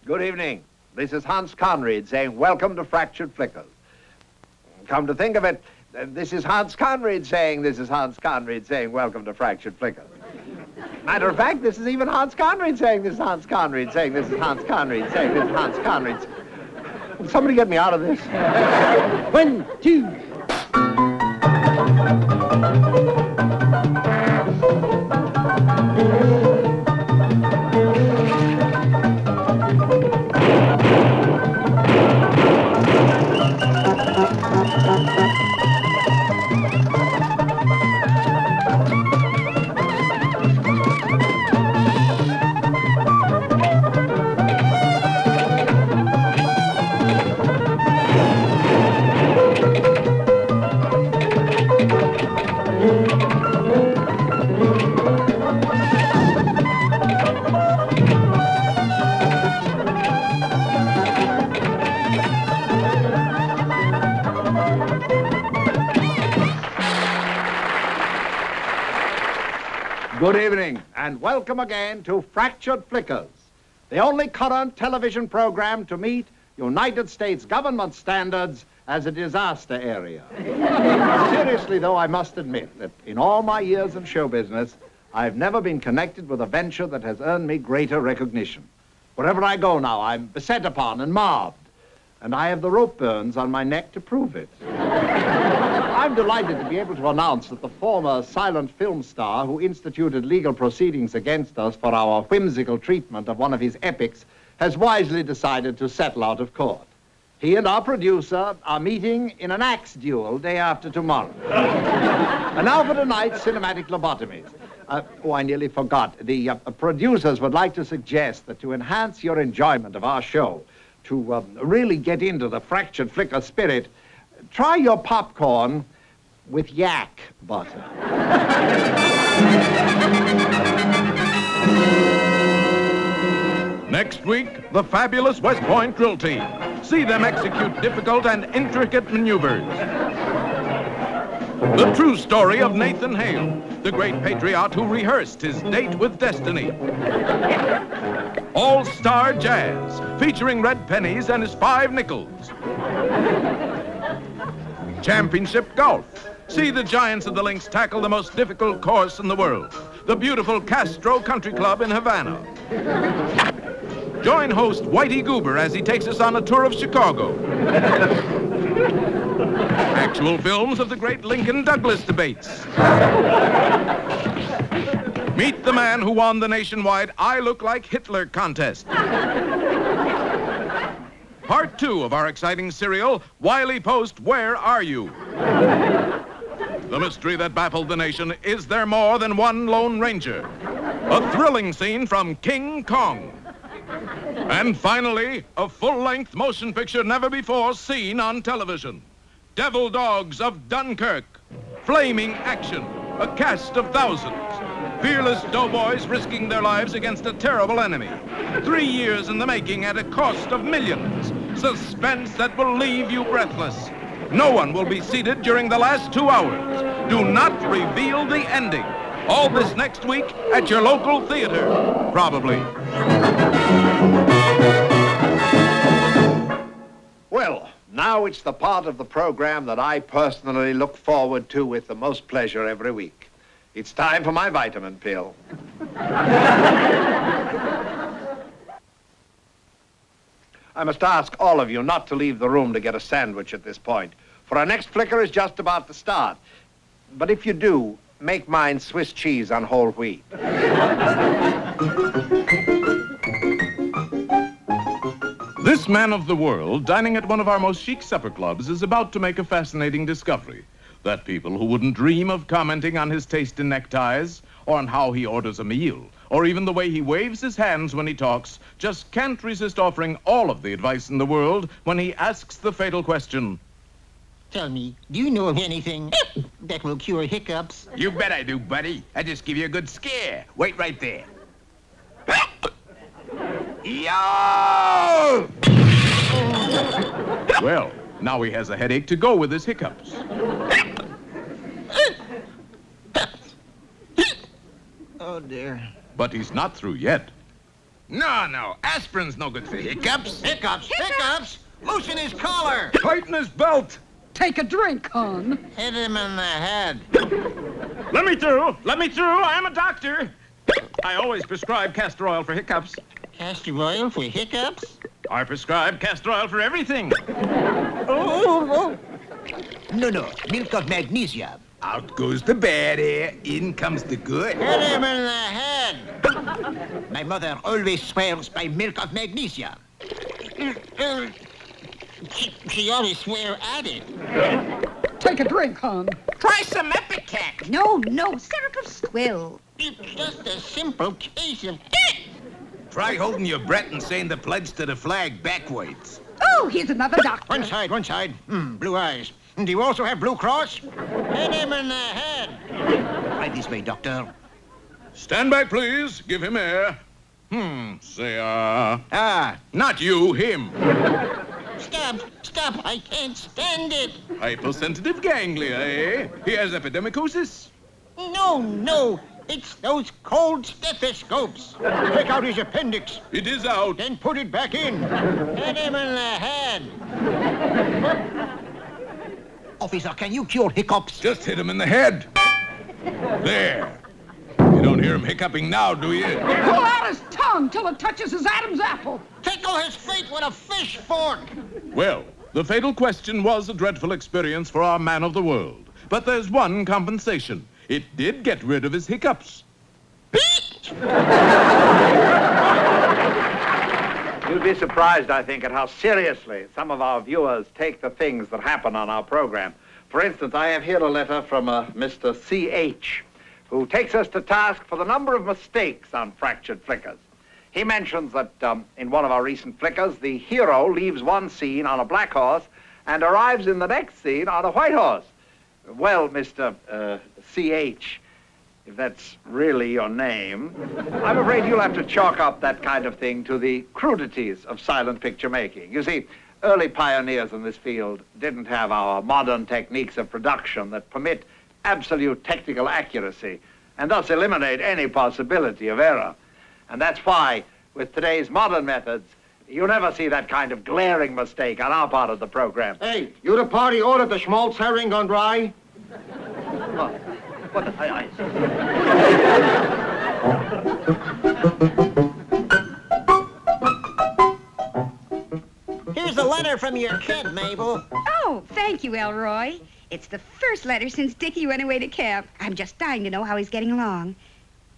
Good evening. This is Hans Conried saying welcome to Fractured Flickers. Come to think of it, this is Hans Conried saying welcome to Fractured Flickers. Matter of fact, this is even Hans Conried saying this is Hans Conried saying this is Hans Conried saying this is Hans Conried. Will somebody get me out of this? 1, 2. Good evening, and welcome again to Fractured Flickers, the only current television program to meet United States government standards as a disaster area. Seriously, though, I must admit that in all my years in show business, I've never been connected with a venture that has earned me greater recognition. Wherever I go now, I'm beset upon and mobbed, and I have the rope burns on my neck to prove it. I'm delighted to be able to announce that the former silent film star who instituted legal proceedings against us for our whimsical treatment of one of his epics has wisely decided to settle out of court. He and our producer are meeting in an axe duel day after tomorrow. And now for tonight's cinematic lobotomies. I nearly forgot. The producers would like to suggest that to enhance your enjoyment of our show, to really get into the Fractured Flicker spirit, try your popcorn with yak butter. Next week, the fabulous West Point drill team. See them execute difficult and intricate maneuvers. The true story of Nathan Hale, the great patriot who rehearsed his date with destiny. All-star jazz, featuring red pennies and his 5 nickels. Championship golf. See the giants of the links tackle the most difficult course in the world, the beautiful Castro Country Club in Havana. Join host Whitey Goober as he takes us on a tour of Chicago. Actual films of the great Lincoln-Douglas debates. Meet the man who won the nationwide I Look Like Hitler contest. Part 2 of our exciting serial, Whiley Post, Where Are You? The mystery that baffled the nation, is there more than one Lone Ranger? A thrilling scene from King Kong. And finally, a full-length motion picture never before seen on television. Devil Dogs of Dunkirk. Flaming action, a cast of thousands. Fearless doughboys risking their lives against a terrible enemy. 3 years in the making at a cost of millions. Suspense that will leave you breathless. No one will be seated during the last 2 hours. Do not reveal the ending. All this next week at your local theater, probably. Well, now it's the part of the program that I personally look forward to with the most pleasure every week. It's time for my vitamin pill. I must ask all of you not to leave the room to get a sandwich at this point, for our next flicker is just about to start. But if you do, make mine Swiss cheese on whole wheat. This man of the world, dining at one of our most chic supper clubs, is about to make a fascinating discovery. That people who wouldn't dream of commenting on his taste in neckties, or on how he orders a meal, or even the way he waves his hands when he talks, just can't resist offering all of the advice in the world when he asks the fatal question. Tell me, do you know of anything that will cure hiccups? You bet I do, buddy. I just give you a good scare. Wait right there. Yo! Well, now he has a headache to go with his hiccups. Oh, dear. But he's not through yet. No. Aspirin's no good for hiccups. Hiccups! Hiccups! Loosen his collar! Tighten his belt. Take a drink, hon. Hit him in the head. Let me through. I'm a doctor. I always prescribe castor oil for hiccups. Castor oil for hiccups? I prescribe castor oil for everything. Oh. No, milk of magnesia. Out goes the bad air, in comes the good. Hit him in the head. My mother always swears by milk of magnesia. She always swear at it. Take a drink, hon. Try some Epicac. No, syrup of squill. It's just a simple case of... Try holding your breath and saying the pledge to the flag backwards. Oh, here's another doctor. One side. Blue eyes. Do you also have Blue Cross? Hit him in the head. Right this way, doctor. Stand back, please. Give him air. Say, not you, him. Stop. I can't stand it. Hypersensitive ganglia, eh? He has epidemicosis. No. It's those cold stethoscopes. Take out his appendix, It is out. then put it back in. Hit him in the head. Officer, can you cure hiccups? Just hit him in the head. There. You don't hear him hiccuping now, do you? Pull out his tongue till it touches his Adam's apple. Tickle his feet with a fish fork. Well, the fatal question was a dreadful experience for our man of the world. But there's one compensation. It did get rid of his hiccups. You'd be surprised, I think, at how seriously some of our viewers take the things that happen on our program. For instance, I have here a letter from Mr. C.H., who takes us to task for the number of mistakes on Fractured Flickers. He mentions that in one of our recent flickers, the hero leaves one scene on a black horse and arrives in the next scene on a white horse. Well, Mr. C.H., if that's really your name, I'm afraid you'll have to chalk up that kind of thing to the crudities of silent picture making. You see, early pioneers in this field didn't have our modern techniques of production that permit absolute technical accuracy and thus eliminate any possibility of error. And that's why, with today's modern methods, you never see that kind of glaring mistake on our part of the program. Hey, you the party ordered the schmaltz herring gone dry? Here's a letter from your kid, Mabel. Oh, thank you, Elroy. It's the first letter since Dickie went away to camp. I'm just dying to know how he's getting along.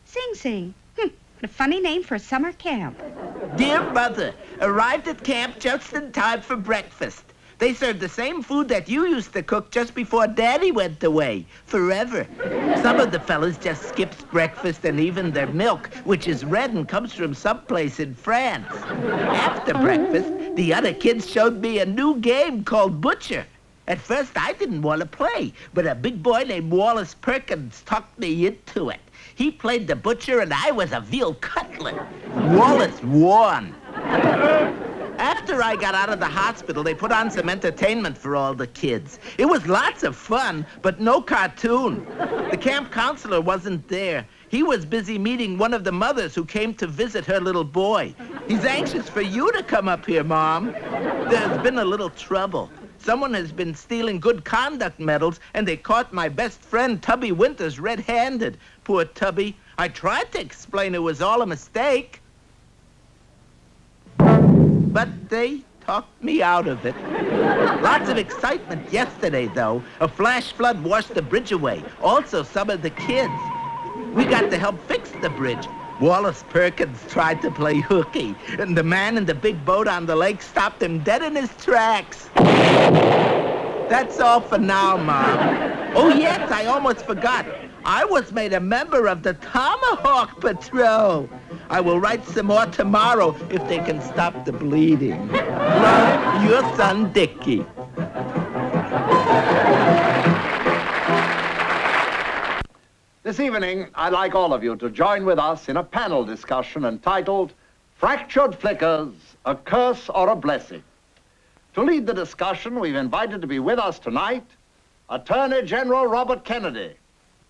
Sing Sing. What a funny name for a summer camp. Dear Mother, arrived at camp just in time for breakfast. They served the same food that you used to cook just before Daddy went away, forever. Some of the fellas just skips breakfast and even their milk, which is red and comes from someplace in France. After breakfast, the other kids showed me a new game called Butcher. At first, I didn't want to play, but a big boy named Wallace Perkins talked me into it. He played the butcher, and I was a veal cutlet. Wallace won. After I got out of the hospital, they put on some entertainment for all the kids. It was lots of fun, but no cartoon. The camp counselor wasn't there. He was busy meeting one of the mothers who came to visit her little boy. He's anxious for you to come up here, Mom. There's been a little trouble. Someone has been stealing good conduct medals, and they caught my best friend, Tubby Winters, red-handed. Poor Tubby. I tried to explain it was all a mistake. But they talked me out of it. Lots of excitement yesterday, though. A flash flood washed the bridge away. Also, some of the kids. We got to help fix the bridge. Wallace Perkins tried to play hooky, and the man in the big boat on the lake stopped him dead in his tracks. That's all for now, Mom. Oh, yes, I almost forgot. I was made a member of the Tomahawk Patrol. I will write some more tomorrow if they can stop the bleeding. Love, your son, Dickie. This evening, I'd like all of you to join with us in a panel discussion entitled Fractured Flickers, a Curse or a Blessing. To lead the discussion, we've invited to be with us tonight Attorney General Robert Kennedy,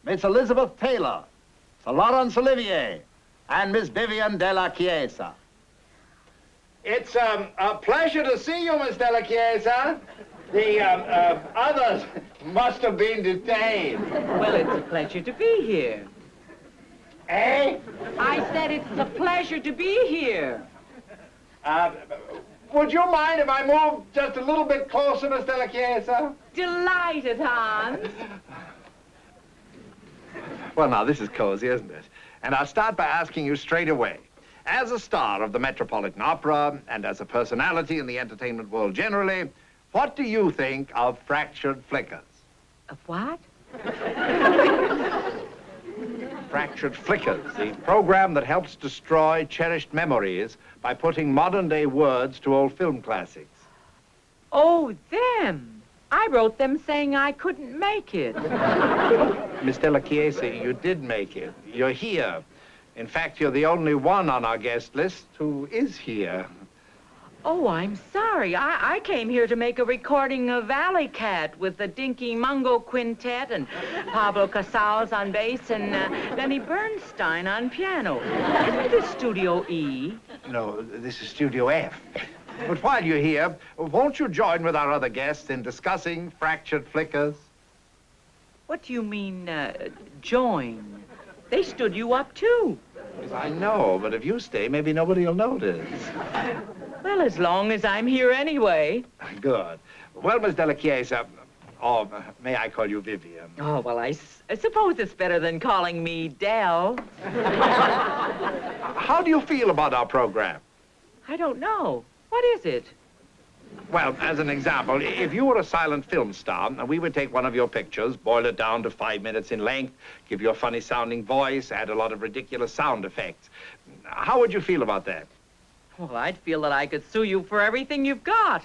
Miss Elizabeth Taylor, Sir Laurence Olivier, and Miss Vivien Della Chiesa. It's a pleasure to see you, Miss Della Chiesa. The others must have been detained. Well, it's a pleasure to be here. Eh? I said it's a pleasure to be here. Would you mind if I move just a little bit closer, Miss Della Chiesa? Delighted, Hans. Well, now, this is cozy, isn't it? And I'll start by asking you straight away. As a star of the Metropolitan Opera and as a personality in the entertainment world generally, what do you think of Fractured Flickers? Of what? Fractured Flickers, the program that helps destroy cherished memories by putting modern-day words to old film classics. Oh, them. I wrote them saying I couldn't make it. Miss Della Chiesa, you did make it. You're here. In fact, you're the only one on our guest list who is here. Oh, I'm sorry. I came here to make a recording of Alley Cat with the Dinky Mungo Quintet and Pablo Casals on bass and Lenny Bernstein on piano. Isn't this Studio E? No, this is Studio F. But while you're here, won't you join with our other guests in discussing Fractured Flickers? What do you mean, join? They stood you up, too. Yes, I know, but if you stay, maybe nobody will notice. Well, as long as I'm here anyway. Good. Well, Miss Della Chiesa, or may I call you Vivien? Oh, well, I suppose it's better than calling me Dell. How do you feel about our program? I don't know. What is it? Well, as an example, if you were a silent film star, and we would take one of your pictures, boil it down to 5 minutes in length, give you a funny-sounding voice, add a lot of ridiculous sound effects. How would you feel about that? Well, I'd feel that I could sue you for everything you've got.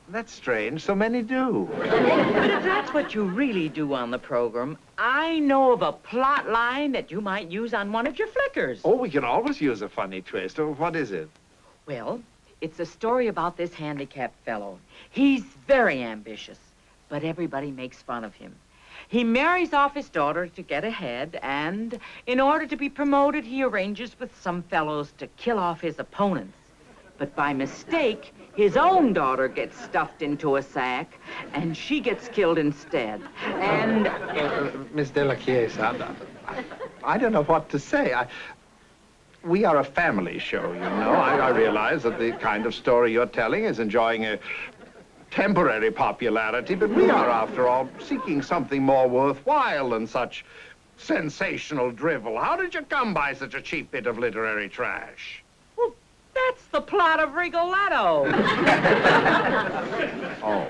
That's strange. So many do. But if that's what you really do on the program, I know of a plot line that you might use on one of your flickers. Oh, we can always use a funny twist. Oh, what is it? Well, it's a story about this handicapped fellow. He's very ambitious, but everybody makes fun of him. He marries off his daughter to get ahead, and in order to be promoted, he arranges with some fellows to kill off his opponents. But by mistake, his own daughter gets stuffed into a sack, and she gets killed instead. And... Miss Della Chiesa, I don't know what to say. We are a family show, you know. I realize that the kind of story you're telling is enjoying a temporary popularity, but we are, after all, seeking something more worthwhile than such sensational drivel. How did you come by such a cheap bit of literary trash? Well, that's the plot of Rigoletto. Oh.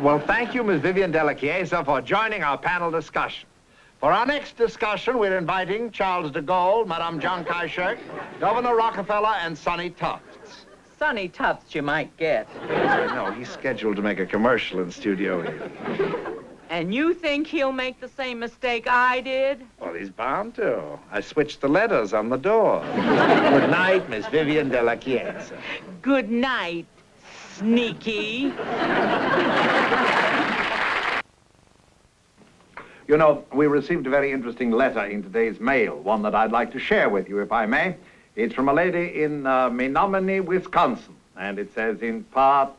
Well, thank you, Miss Vivien Della Chiesa, for joining our panel discussion. For our next discussion, we're inviting Charles de Gaulle, Madame John Kaishek, Governor Rockefeller, and Sonny Tufts. Sonny Tufts you might get. No, he's scheduled to make a commercial in Studio E. And you think he'll make the same mistake I did? Well, he's bound to. I switched the letters on the door. Good night, Miss Vivien Della Chiesa. Good night, sneaky. You know, we received a very interesting letter in today's mail, one that I'd like to share with you, if I may. It's from a lady in Menominee, Wisconsin, and it says in part,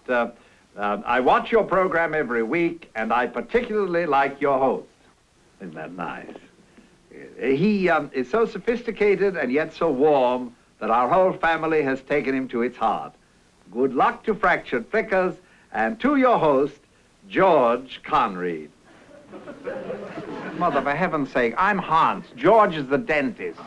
I watch your program every week, and I particularly like your host. Isn't that nice? He is so sophisticated and yet so warm that our whole family has taken him to its heart. Good luck to Fractured Flickers, and to your host, George Conread. Mother, for heaven's sake, I'm Hans. George is the dentist.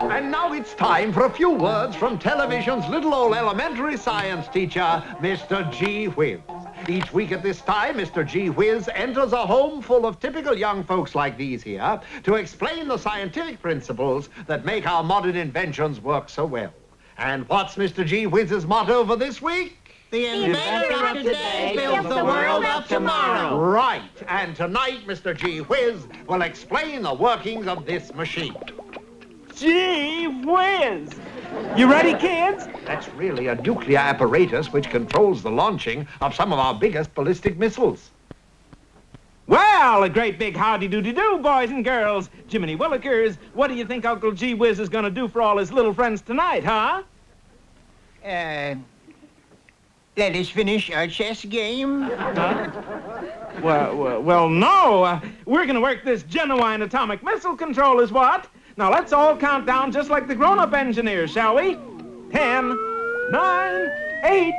And now it's time for a few words from television's little old elementary science teacher, Mr. G. Whizz. Each week at this time, Mr. G. Whizz enters a home full of typical young folks like these here to explain the scientific principles that make our modern inventions work so well. And what's Mr. G. Whizz's motto for this week? The inventor of today builds the world of tomorrow. Right. And tonight, Mr. G. Whizz will explain the workings of this machine. Gee whiz! You ready, kids? That's really a nuclear apparatus which controls the launching of some of our biggest ballistic missiles. Well, Well, a great big howdy-doody-do, boys and girls. Jiminy Willikers, what do you think Uncle Gee Whiz is going to do for all his little friends tonight, huh? Let us finish our chess game. Huh? Well, no. We're going to work this genuine atomic missile control is what? Now, let's all count down just like the grown-up engineers, shall we? 10, 9, 8...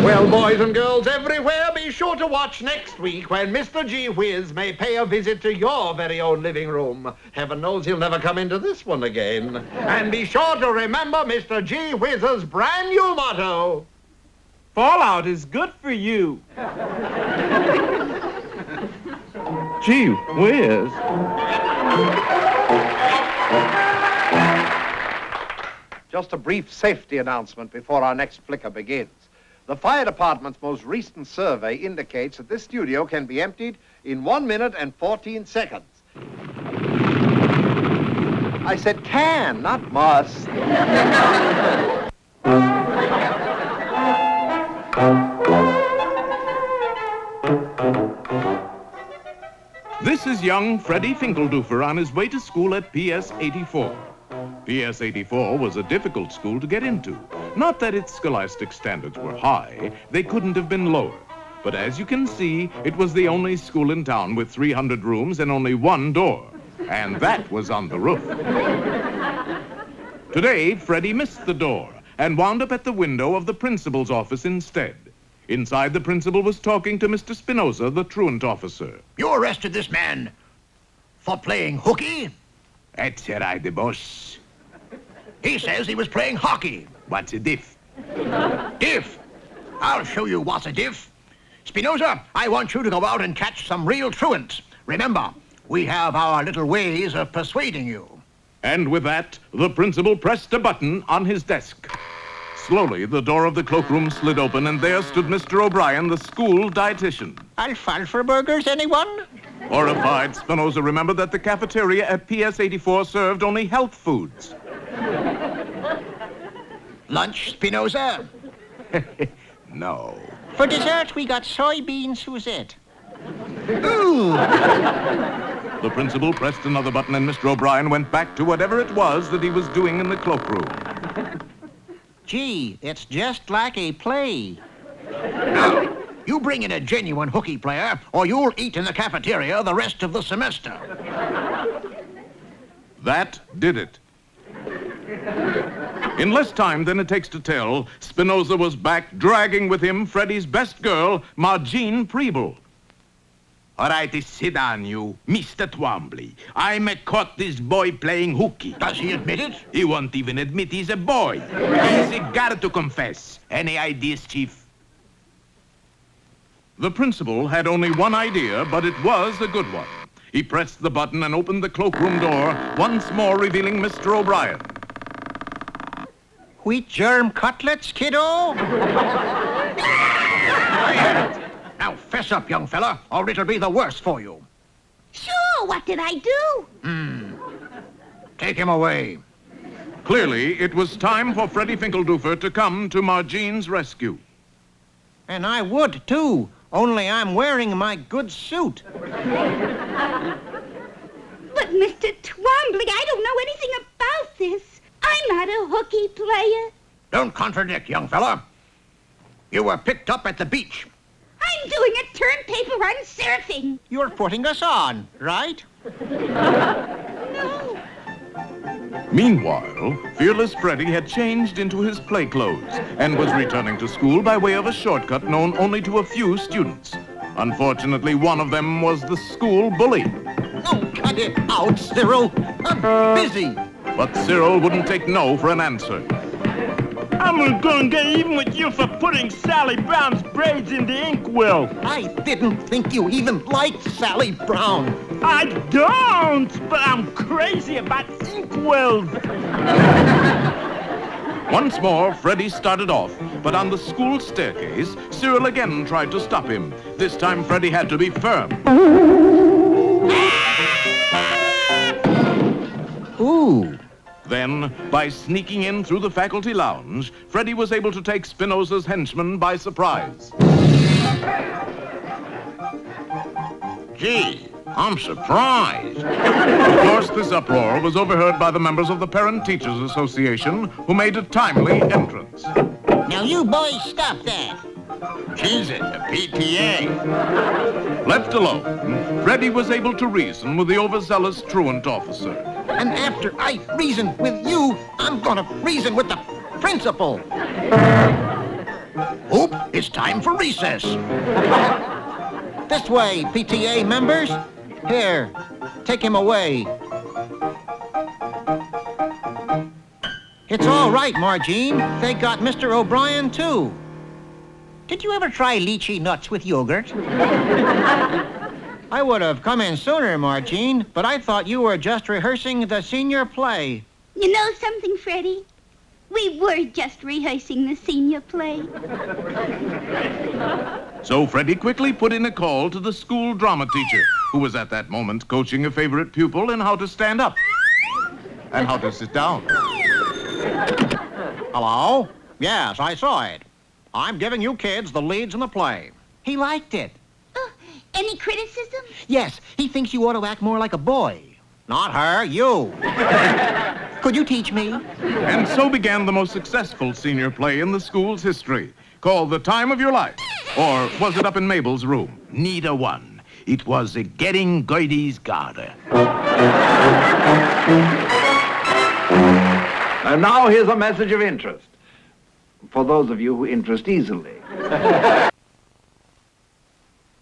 Well, boys and girls everywhere, be sure to watch next week when Mr. Gee Whiz may pay a visit to your very own living room. Heaven knows he'll never come into this one again. And be sure to remember Mr. Gee Whiz's brand new motto. Fallout is good for you. Gee Whiz. Just a brief safety announcement before our next flicker begins. The fire department's most recent survey indicates that this studio can be emptied in 1 minute and 14 seconds. I said can, not must. This is young Freddie Finkeldoofer on his way to school at PS 84. PS 84 was a difficult school to get into. Not that its scholastic standards were high, they couldn't have been lower. But as you can see, it was the only school in town with 300 rooms and only one door. And that was on the roof. Today, Freddie missed the door and wound up at the window of the principal's office instead. Inside, the principal was talking to Mr. Spinoza, the truant officer. You arrested this man for playing hooky? That's right, the boss. He says he was playing hockey. What's a diff? Diff? I'll show you what's a diff. Spinoza, I want you to go out and catch some real truants. Remember, we have our little ways of persuading you. And with that, the principal pressed a button on his desk. Slowly, the door of the cloakroom slid open, and there stood Mr. O'Brien, the school dietitian. Alfalfa burgers, anyone? Horrified, Spinoza remembered that the cafeteria at PS 84 served only health foods. Lunch, Spinoza? No. For dessert, we got soybean Suzette. Ooh! The principal pressed another button, and Mr. O'Brien went back to whatever it was that he was doing in the cloakroom. Gee, it's just like a play. Now, you bring in a genuine hooky player, or you'll eat in the cafeteria the rest of the semester. That did it. In less time than it takes to tell, Spinoza was back dragging with him Freddie's best girl, Margene Preble. All right, sit down, you. Mr. Twombly. I caught this boy playing hooky. Does he admit it? He won't even admit he's a boy. He's got to confess. Any ideas, Chief? The principal had only one idea, but it was a good one. He pressed the button and opened the cloakroom door, once more revealing Mr. O'Brien. Wheat germ cutlets, kiddo? Now, fess up, young fella, or it'll be the worse for you. Sure, what did I do? Take him away. Clearly, it was time for Freddie Finkeldoofer to come to Margene's rescue. And I would, too, only I'm wearing my good suit. But, Mr. Twombly, I don't know anything about this. I'm not a hooky player. Don't contradict, young fella. You were picked up at the beach. I'm doing a turn paper run surfing. You're putting us on, right? No. Meanwhile, fearless Freddie had changed into his play clothes and was returning to school by way of a shortcut known only to a few students. Unfortunately, one of them was the school bully. Oh, cut it out, Cyril. I'm busy. But Cyril wouldn't take no for an answer. I'm gonna get even with you for putting Sally Brown's braids in the inkwell. I didn't think you even liked Sally Brown. I don't, but I'm crazy about inkwells. Once more, Freddie started off, but on the school staircase, Cyril again tried to stop him. This time, Freddie had to be firm. Ooh. Then, by sneaking in through the faculty lounge, Freddie was able to take Spinoza's henchman by surprise. Gee, I'm surprised. Of course, this uproar was overheard by the members of the Parent Teachers Association, who made a timely entrance. Now you boys stop that. She's in the PTA. Left alone, Freddie was able to reason with the overzealous truant officer. And after I reason with you, I'm gonna reason with the principal. Oop, it's time for recess. This way, PTA members. Here, take him away. It's all right, Margene. They got Mr. O'Brien, too. Did you ever try lychee nuts with yogurt? I would have come in sooner, Margene, but I thought you were just rehearsing the senior play. You know something, Freddie? We were just rehearsing the senior play. So Freddie quickly put in a call to the school drama teacher, who was at that moment coaching a favorite pupil in how to stand up and how to sit down. Hello? Yes, I saw it. I'm giving you kids the leads in the play. He liked it. Any criticism? Yes, he thinks you ought to act more like a boy. Not her, you. Could you teach me? And so began the most successful senior play in the school's history, called The Time of Your Life. Or was it up in Mabel's room? Neither one. It was a Getting Goity's Garter. And now here's a message of interest. For those of you who interest easily.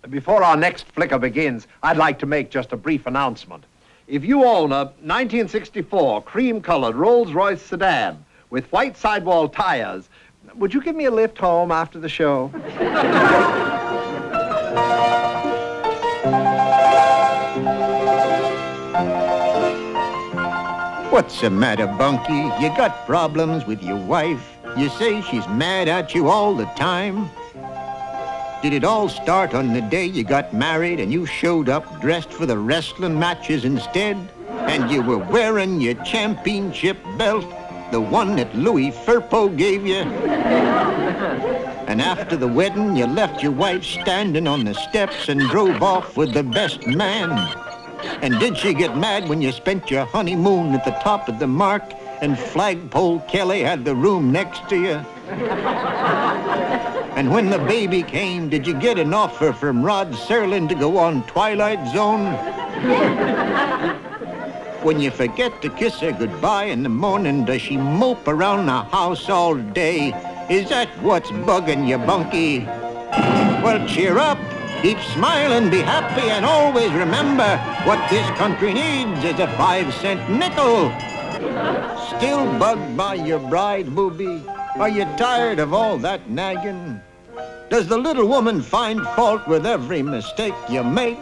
Before our next flicker begins, I'd like to make just a brief announcement. If you own a 1964 cream-colored Rolls-Royce sedan with white sidewall tires, would you give me a lift home after the show? What's the matter, Bunky? You got problems with your wife? You say she's mad at you all the time? Did it all start on the day you got married and you showed up dressed for the wrestling matches instead? And you were wearing your championship belt, the one that Louis Firpo gave you? And after the wedding, you left your wife standing on the steps and drove off with the best man? And did she get mad when you spent your honeymoon at the top of the Mark and Flagpole Kelly had the room next to you? And when the baby came, did you get an offer from Rod Serling to go on Twilight Zone? When you forget to kiss her goodbye in the morning, does she mope around the house all day? Is that what's bugging you, Bunky? Well, cheer up. Keep smiling, be happy, and always remember what this country needs is a 5-cent nickel. Still bugged by your bride, booby? Are you tired of all that nagging? Does the little woman find fault with every mistake you make?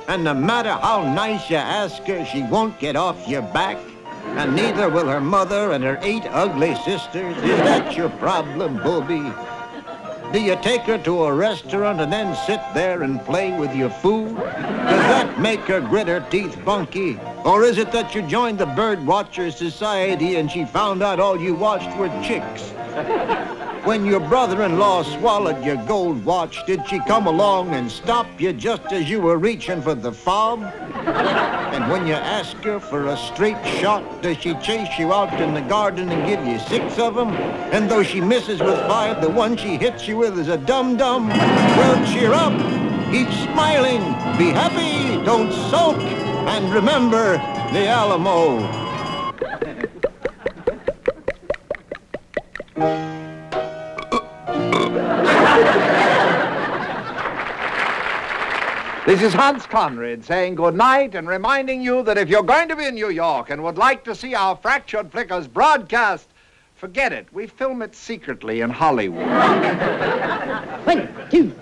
And no matter how nice you ask her, she won't get off your back? And neither will her mother and her 8 ugly sisters? Is that your problem, booby? Do you take her to a restaurant and then sit there and play with your food? Does that make her grit her teeth, Bunky? Or is it that you joined the Birdwatcher Society and she found out all you watched were chicks? When your brother-in-law swallowed your gold watch, did she come along and stop you just as you were reaching for the fob? And when you ask her for a straight shot, does she chase you out in the garden and give you 6 of them? And though she misses with 5, the one she hits you with is a dum-dum? Well, cheer up, keep smiling, be happy, don't sulk, and remember the Alamo. This is Hans Conrad saying good night and reminding you that if you're going to be in New York and would like to see our Fractured Flickers broadcast, forget it. We film it secretly in Hollywood. 1, 2.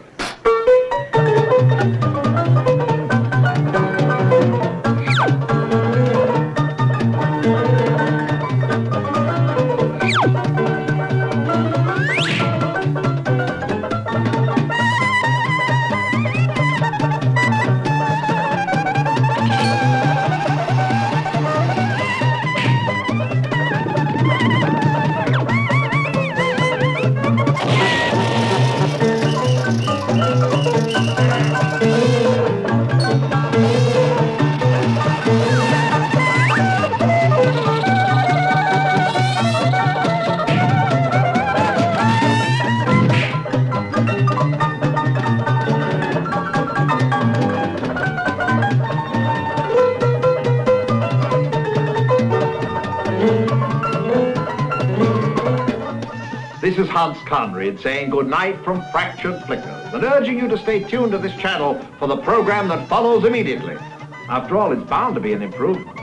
This is Hans Conrad saying good night from Fractured Flickers and urging you to stay tuned to this channel for the program that follows immediately. After all, it's bound to be an improvement.